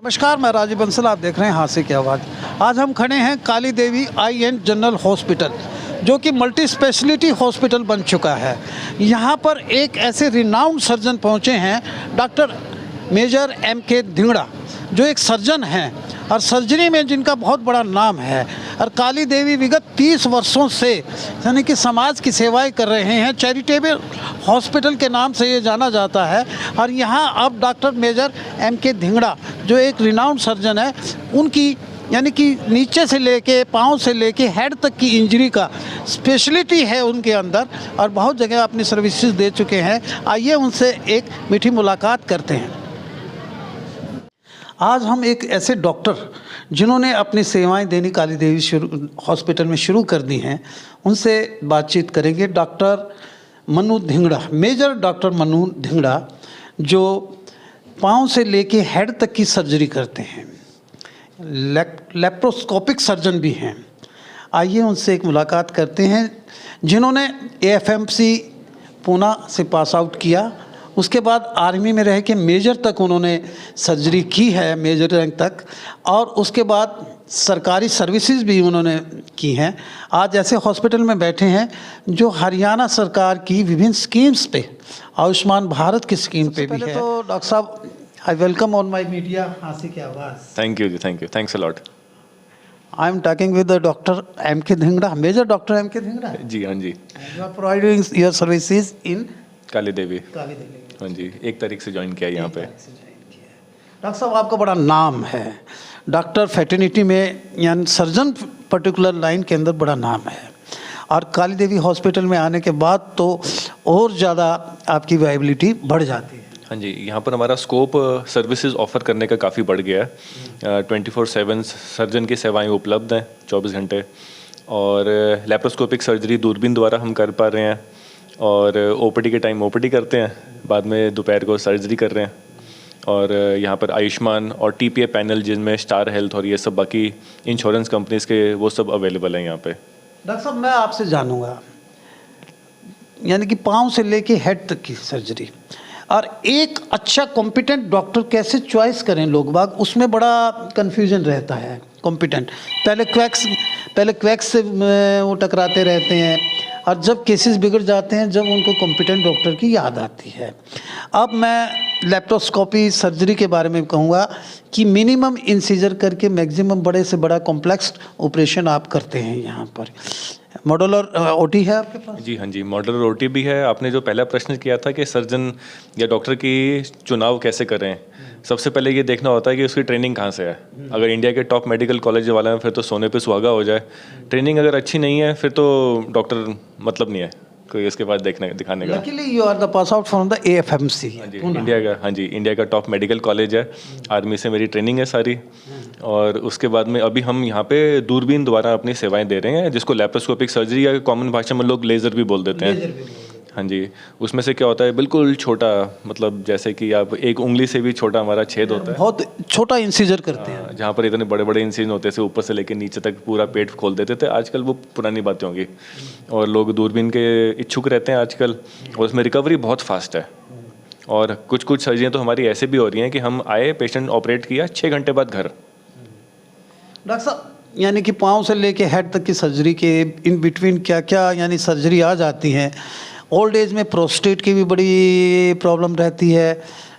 नमस्कार, मैं राजीव बंसल, आप देख रहे हैं हास्य की आवाज़। आज हम खड़े हैं काली देवी आई एंड जनरल हॉस्पिटल, जो कि मल्टी स्पेशलिटी हॉस्पिटल बन चुका है। यहाँ पर एक ऐसे रिनाउंड सर्जन पहुँचे हैं, डॉक्टर मेजर MK धिंगड़ा, जो एक सर्जन हैं और सर्जरी में जिनका बहुत बड़ा नाम है। और काली देवी विगत 30 वर्षों से यानी कि समाज की सेवाएं कर रहे हैं। चैरिटेबल हॉस्पिटल के नाम से ये जाना जाता है। और यहाँ अब डॉक्टर मेजर MK धिंगड़ा, जो एक रिनाउंड सर्जन है, उनकी यानी कि नीचे से लेके पाँव से लेके हेड तक की इंजरी का स्पेशलिटी है उनके अंदर, और बहुत जगह अपनी सर्विसेज दे चुके हैं। आइए उनसे एक मीठी मुलाकात करते हैं। आज हम एक ऐसे डॉक्टर जिन्होंने अपनी सेवाएं देनी काली देवी हॉस्पिटल में शुरू कर दी हैं, उनसे बातचीत करेंगे। Doctor Manu Dhingra, major doctor Manu Dhingra, जो पाँव से लेके हेड तक की सर्जरी करते हैं, लेप्रोस्कोपिक सर्जन भी हैं। आइए उनसे एक मुलाकात करते हैं, जिन्होंने AFMC पूना से पास आउट किया, उसके बाद आर्मी में रह के मेजर तक उन्होंने सर्जरी की है, मेजर रैंक तक, और उसके बाद सरकारी सर्विसेज भी उन्होंने की हैं। आज ऐसे हॉस्पिटल में बैठे हैं जो हरियाणा सरकार की विभिन्न स्कीम्स पे, आयुष्मान भारत की स्कीम पे भी है। तो डॉक्टर साहब, I welcome on my media हास्य की आवाज़। Thank you, thanks a lot. I am talking with doctor MK Dhingra, major doctor MK Dhingra. जी हाँ जी। You are providing your services in Kali Devi. Kali Devi, हाँ जी, 1 तारीख से ज्वाइन किया यहाँ पे। डॉक्टर साहब, आपका बड़ा नाम है डॉक्टर फैटर्निटी में, यानी सर्जन पर्टिकुलर लाइन के अंदर बड़ा नाम है। और काली देवी हॉस्पिटल में आने के बाद तो और ज़्यादा आपकी वायबिलिटी बढ़ जाती है। हाँ जी, यहाँ पर हमारा स्कोप सर्विसेज ऑफर करने का काफ़ी बढ़ गया है। 24/7 सर्जन की सेवाएं उपलब्ध हैं 24 घंटे, और लेप्रोस्कोपिक सर्जरी दूरबीन द्वारा हम कर पा रहे हैं, और OPD के टाइम OPD करते हैं, बाद में दोपहर को सर्जरी कर रहे हैं। और यहाँ पर आयुष्मान और TPA पैनल, जिनमें स्टार हेल्थ और ये सब बाकी इंश्योरेंस कंपनीज के, वो सब अवेलेबल हैं यहाँ पे। डॉक्टर साहब, मैं आपसे जानूँगा, यानी कि पाँव से लेके हेड तक की सर्जरी, और एक अच्छा कॉम्पिटेंट डॉक्टर कैसे चॉइस करें लोग बाग, उसमें बड़ा कन्फ्यूजन रहता है। कॉम्पिटेंट पहले क्वैक्स से वो टकराते रहते हैं, और जब केसेस बिगड़ जाते हैं, जब उनको कॉम्पिटेंट डॉक्टर की याद आती है। अब मैं लेप्रोस्कोपी सर्जरी के बारे में कहूँगा कि मिनिमम इंसीजर करके मैक्सिमम बड़े से बड़ा कॉम्प्लेक्स ऑपरेशन आप करते हैं यहाँ पर। मॉडुलर OT है आपके पास? जी हाँ जी, मॉडुलर OT भी है। आपने जो पहला प्रश्न किया था कि सर्जन या डॉक्टर की चुनाव कैसे करें, सबसे पहले ये देखना होता है कि उसकी ट्रेनिंग कहाँ से है। अगर इंडिया के टॉप मेडिकल कॉलेज वाला है, फिर तो सोने पे सुहागा हो जाए। ट्रेनिंग अगर अच्छी नहीं है, फिर तो डॉक्टर मतलब नहीं है कोई इसके बाद दिखाने का। Luckily you are the pass out from the AFMC। हाँ जी, इंडिया का टॉप मेडिकल कॉलेज है। आर्मी से मेरी ट्रेनिंग है सारी, और उसके बाद में अभी हम यहाँ पे दूरबीन द्वारा अपनी सेवाएं दे रहे हैं, जिसको लेप्रोस्कोपिक सर्जरी या कॉमन भाषा में लोग लेज़र भी बोल देते हैं। हाँ जी, उसमें से क्या होता है, बिल्कुल छोटा, मतलब जैसे कि आप एक उंगली से भी छोटा हमारा छेद होता है। बहुत छोटा इंसीजर करते हैं। जहाँ पर इतने बड़े बड़े इंसिजन होते थे, ऊपर से लेकर नीचे तक पूरा पेट खोल देते थे। आजकल वो पुरानी बातें होंगी, और लोग दूरबीन के इच्छुक रहते हैं आजकल, और उसमें रिकवरी बहुत फास्ट है। और कुछ सर्जरियाँ तो हमारी ऐसे भी हो रही हैं कि हम आए, पेशेंट ऑपरेट किया, 6 घंटे बाद घर। डॉक्टर साहब, यानी कि पाँव से लेके हेड तक की सर्जरी के इन बिटवीन क्या क्या यानी सर्जरी आ जाती हैं? ओल्ड एज में प्रोस्टेट की भी बड़ी प्रॉब्लम रहती है,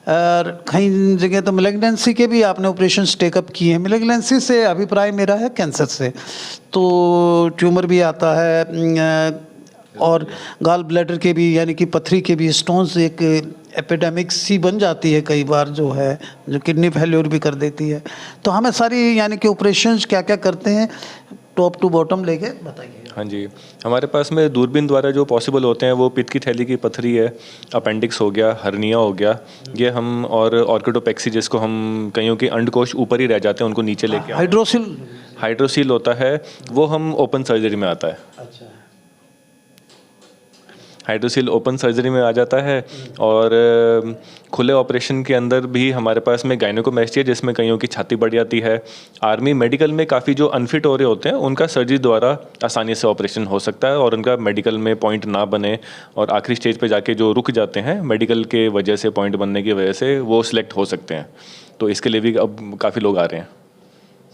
और कई जगह तो मैलिग्नेंसी के भी आपने ऑपरेशन टेकअप किए हैं। मैलिग्नेंसी से अभिप्राय मेरा है कैंसर से, तो ट्यूमर भी आता है, और गॉल ब्लैडर के भी यानी कि पथरी के भी स्टोन्स एक एपिडेमिक सी बन जाती है कई बार, जो है जो किडनी फेल्योर भी कर देती है। तो हमें सारी यानी कि ऑपरेशंस क्या क्या करते हैं, टॉप टू बॉटम लेके बताइए। हाँ जी, हमारे पास में दूरबीन द्वारा जो पॉसिबल होते हैं, वो पित्त की थैली की पथरी है, अपेंडिक्स हो गया, हर्निया हो गया, ये हम, और ऑर्किडोपेक्सी, जिसको हम कईयों के अंडकोश ऊपर ही रह जाते हैं, उनको नीचे लेके हाइड्रोसील होता है, वो हम ओपन सर्जरी में आता है। अच्छा, हाइड्रोसील ओपन सर्जरी में आ जाता है। और खुले ऑपरेशन के अंदर भी हमारे पास में गायनेकोमेस्टिया, जिसमें कईयों की छाती बढ़ जाती है। आर्मी मेडिकल में काफ़ी जो अनफिट हो रहे होते हैं, उनका सर्जरी द्वारा आसानी से ऑपरेशन हो सकता है, और उनका मेडिकल में पॉइंट ना बने, और आखिरी स्टेज पे जाके जो रुक जाते हैं मेडिकल के वजह से, पॉइंट बनने की वजह से, वो सिलेक्ट हो सकते हैं। तो इसके लिए भी अब काफ़ी लोग आ रहे हैं।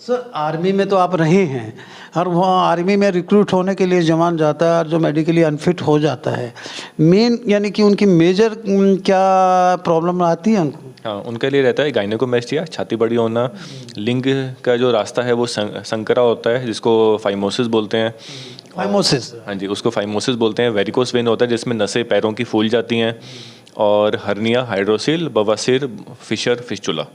सर आर्मी में तो आप रहे हैं और वहाँ आर्मी में रिक्रूट होने के लिए जवान जाता है और जो मेडिकली अनफिट हो जाता है, मेन यानी कि उनकी मेजर क्या प्रॉब्लम आती है उनको? हाँ, उनके लिए रहता है गायनेकोमेस्टिया, छाती बड़ी होना, लिंग का जो रास्ता है वो संकरा होता है जिसको फाइमोसिस बोलते हैं। फाइमोसिस? हाँ जी, उसको फाइमोसिस बोलते हैं। वेरिकोस वेन होता है जिसमें नसें पैरों की फूल जाती हैं, और हर्निया, हाइड्रोसिल, बवासीर, फिशर, फिस्चुला।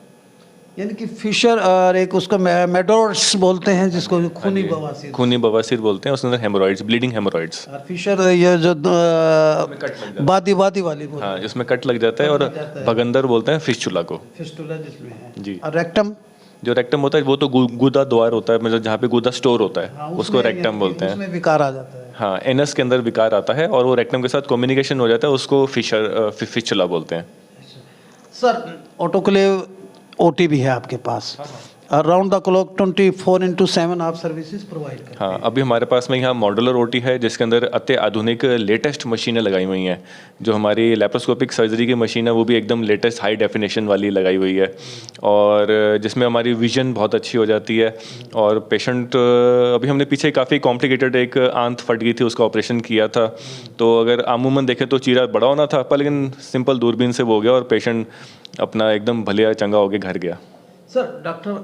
यानी कि फिशर और एक उसको मेडोर्स बोलते हैं जिसको खूनी बवासीर। खूनी बवासीर बोलते हैं, उसके अंदर हेमोरॉइड्स, ब्लीडिंग हेमोरॉइड्स। और फिशर ये जो बादी वाली बोलते हाँ, जिसमें कट लग जाता है, और भगंदर बोलते हैं फिस्चुला को। फिस्टुला जिसमें है जी। और रेक्टम? जो रेक्टम होता है वो तो गुदा द्वार होता है, मतलब जहाँ पे गुदा स्टोर होता है उसको रेक्टम बोलते हैं। उसमें विकार आ जाता है। हाँ, एनस के अंदर विकार आता है और वो रेक्टम के साथ कम्युनिकेशन हो जाता है, उसको फिस्चुला बोलते हैं। सर ऑटोक्लेव ओटी भी है आपके पास, अराउंड द क्लॉक 24/7 आप सर्विसेज प्रोवाइड करते हैं? हाँ, अभी हमारे पास में यहाँ मॉड्यूलर ओटी है जिसके अंदर अति आधुनिक लेटेस्ट मशीनें लगाई हुई हैं। जो हमारी लेप्रोस्कोपिक सर्जरी की मशीन है वो भी एकदम लेटेस्ट हाई डेफिनेशन वाली लगाई हुई है, और जिसमें हमारी विजन बहुत अच्छी हो जाती है। और पेशेंट, अभी हमने पीछे काफ़ी कॉम्प्लिकेटेड एक आंत फट गई थी, उसका ऑपरेशन किया था, तो अगर आमूमन देखें तो चीरा बड़ा होना था, पर लेकिन सिंपल दूरबीन से वो हो गया और पेशेंट अपना एकदम भलिया चंगा होकर घर गया। सर डॉक्टर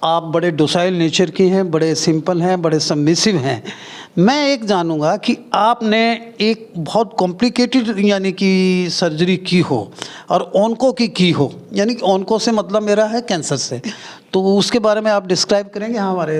आप बड़े डोसाइल नेचर के हैं, बड़े सिंपल हैं, बड़े सबमिसिव हैं। मैं एक जानूंगा कि आपने एक बहुत कॉम्प्लिकेटेड यानी कि सर्जरी की हो और ऑन्को की हो, यानी कि ऑन्को से मतलब मेरा है कैंसर से, तो उसके बारे में आप डिस्क्राइब करेंगे? हाँ हमारे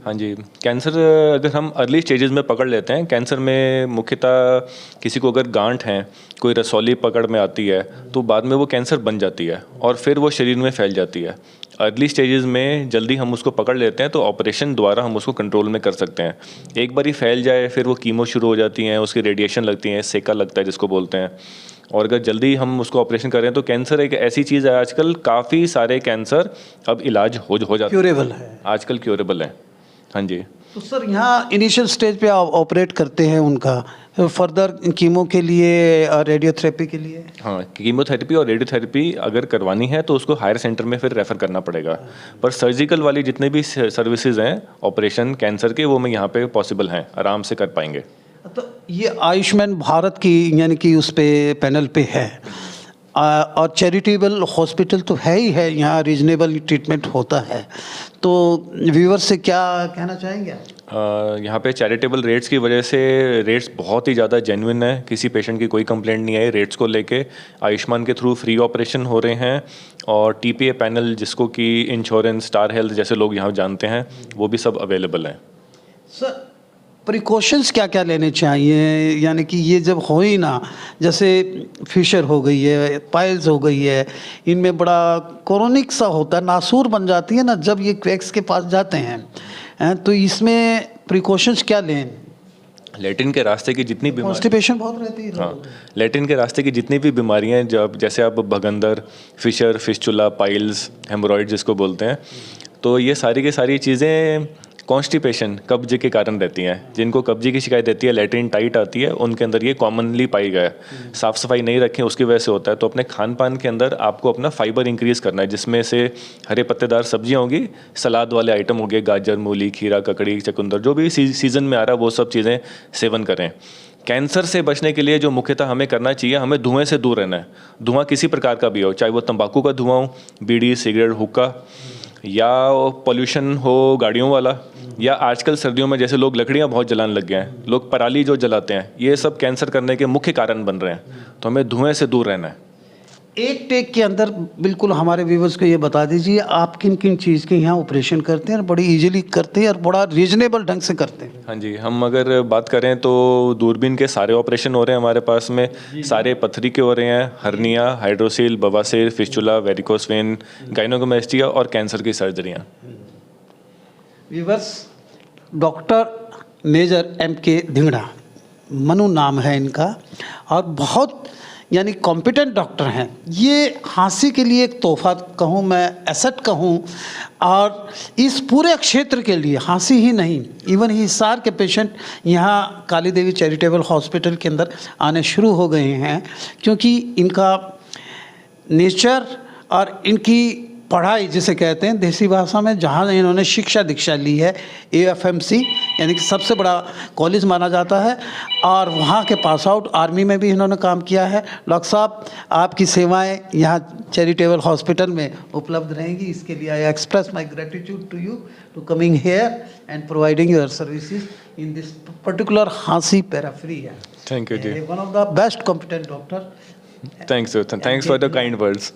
हाँ जी, कैंसर अगर हम अर्ली स्टेजेस में पकड़ लेते हैं, कैंसर में मुख्यतः किसी को अगर गांठ है, कोई रसौली पकड़ में आती है, तो बाद में वो कैंसर बन जाती है और फिर वो शरीर में फैल जाती है। अर्ली स्टेजेस में जल्दी हम उसको पकड़ लेते हैं तो ऑपरेशन द्वारा हम उसको कंट्रोल में कर सकते हैं। एक बार ही फैल जाए फिर वो कीमो शुरू हो जाती हैं, उसकी रेडिएशन लगती है, सेका लगता है जिसको बोलते हैं, और अगर जल्दी हम उसको ऑपरेशन करें तो कैंसर एक ऐसी चीज़ है, आजकल काफ़ी सारे कैंसर अब इलाज हो जाते हैं, क्यूरेबल है, आजकल क्यूरेबल है। हाँ जी। तो सर यहाँ इनिशियल स्टेज पे आप ऑपरेट करते हैं उनका, फर्दर कीमो के लिए और रेडियोथेरेपी के लिए? हाँ, कीमोथेरेपी और रेडियोथेरेपी अगर करवानी है तो उसको हायर सेंटर में फिर रेफ़र करना पड़ेगा, पर सर्जिकल वाली जितने भी सर्विसेज हैं ऑपरेशन कैंसर के, वो मैं यहाँ पे पॉसिबल हैं, आराम से कर पाएंगे। तो ये आयुष्मान भारत की यानी कि उस पे पैनल पे है, और चैरिटेबल हॉस्पिटल तो है ही है, यहाँ रीजनेबल ट्रीटमेंट होता है, तो व्यूअर से क्या कहना चाहेंगे आप? यहाँ पे चैरिटेबल रेट्स की वजह से रेट्स बहुत ही ज़्यादा जेन्युइन है, किसी पेशेंट की कोई कंप्लेंट नहीं आई रेट्स को लेके। आयुष्मान के थ्रू फ्री ऑपरेशन हो रहे हैं, और टीपीए पैनल जिसको कि इंश्योरेंस, स्टार हेल्थ जैसे लोग यहाँ जानते हैं, वो भी सब अवेलेबल हैं। सर प्रिकॉशंस क्या क्या लेने चाहिए, यानी कि ये जब हो ही ना, जैसे फिशर हो गई है, पाइल्स हो गई है, इनमें बड़ा क्रोनिक सा होता है, नासूर बन जाती है ना जब ये क्वेक्स के पास जाते हैं, तो इसमें प्रिकॉशंस क्या लें? लैट्रिन के रास्ते की जितनी बीमारी, कॉन्स्टिपेशन बहुत रहती है। हाँ, लैट्रिन के रास्ते की जितनी भी बीमारियाँ, जब जैसे आप भगंदर, फिशर, फिस्चुला, पाइल्स, हेमोरॉइड जिसको बोलते हैं, तो ये सारी की सारी चीज़ें कॉन्स्टिपेशन, कब्ज के कारण रहती हैं। जिनको कब्जे की शिकायत रहती है, लैट्रिन टाइट आती है, उनके अंदर ये कॉमनली पाई गया है। साफ़ सफाई नहीं रखें उसकी वजह से होता है। तो अपने खान पान के अंदर आपको अपना फाइबर इंक्रीज़ करना है, जिसमें से हरे पत्तेदार सब्जियां होंगी, सलाद वाले आइटम हो गए, गाजर, मूली, खीरा, ककड़ी, चकुंदर, जो भी सीज़न में आ रहा है वो सब चीज़ें सेवन करें। कैंसर से बचने के लिए जो मुख्यतः हमें करना चाहिए, हमें धुएं से दूर रहना है। धुआं किसी प्रकार का भी हो, चाहे वो तंबाकू का धुआं हो, बीड़ी, सिगरेट, हुक्का, या पोल्यूशन हो गाड़ियों वाला, या आजकल सर्दियों में जैसे लोग लकड़ियां बहुत जलाने लग गए हैं, लोग पराली जो जलाते हैं, ये सब कैंसर करने के मुख्य कारण बन रहे हैं। तो हमें धुएं से दूर रहना है। एक टेक के अंदर बिल्कुल हमारे व्यूवर्स को ये बता दीजिए आप किन किन चीज़ के यहाँ ऑपरेशन करते हैं और बड़ी इजीली करते हैं और बड़ा रीजनेबल ढंग से करते हैं? हाँ जी, हम अगर बात करें तो दूरबीन के सारे ऑपरेशन हो रहे हैं हमारे पास में, सारे पथरी के हो रहे हैं, हर्निया, हाइड्रोसिल, बवासीर, फिस्चुला, वेरिकोस वेन, गायनेकोमेस्टिया और कैंसर की सर्जरियाँ। Viewers, doctor major MK Dhingra, Manu नाम है इनका, और बहुत यानी कॉम्पिटेंट डॉक्टर हैं। ये हाँसी के लिए एक तोहफा कहूँ मैं, एसेट कहूँ, और इस पूरे क्षेत्र के लिए हाँसी ही नहीं, इवन हिसार के पेशेंट यहाँ काली देवी चैरिटेबल हॉस्पिटल के अंदर आने शुरू हो गए हैं, क्योंकि इनका नेचर और इनकी पढ़ाई जिसे कहते हैं देसी भाषा में, जहाँ इन्होंने शिक्षा दीक्षा ली है, AFMC यानी कि सबसे बड़ा कॉलेज माना जाता है, और वहाँ के पास आउट, आर्मी में भी इन्होंने काम किया है। डॉक्टर साहब, आपकी सेवाएं यहाँ चैरिटेबल हॉस्पिटल में उपलब्ध रहेंगी, इसके लिए I express my gratitude to you to coming here and providing your services in this particular Hansi पैराफ्री है। Thank you ji. One of the best competent doctor. Thanks for the kind words.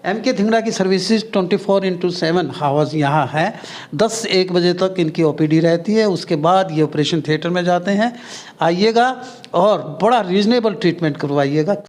MK Dhingra की services 24/7 hours यहाँ है। 10 से 1 बजे तक इनकी OPD रहती है, उसके बाद ये ऑपरेशन थिएटर में जाते हैं। आइएगा और बड़ा रीजनेबल ट्रीटमेंट करवाइएगा।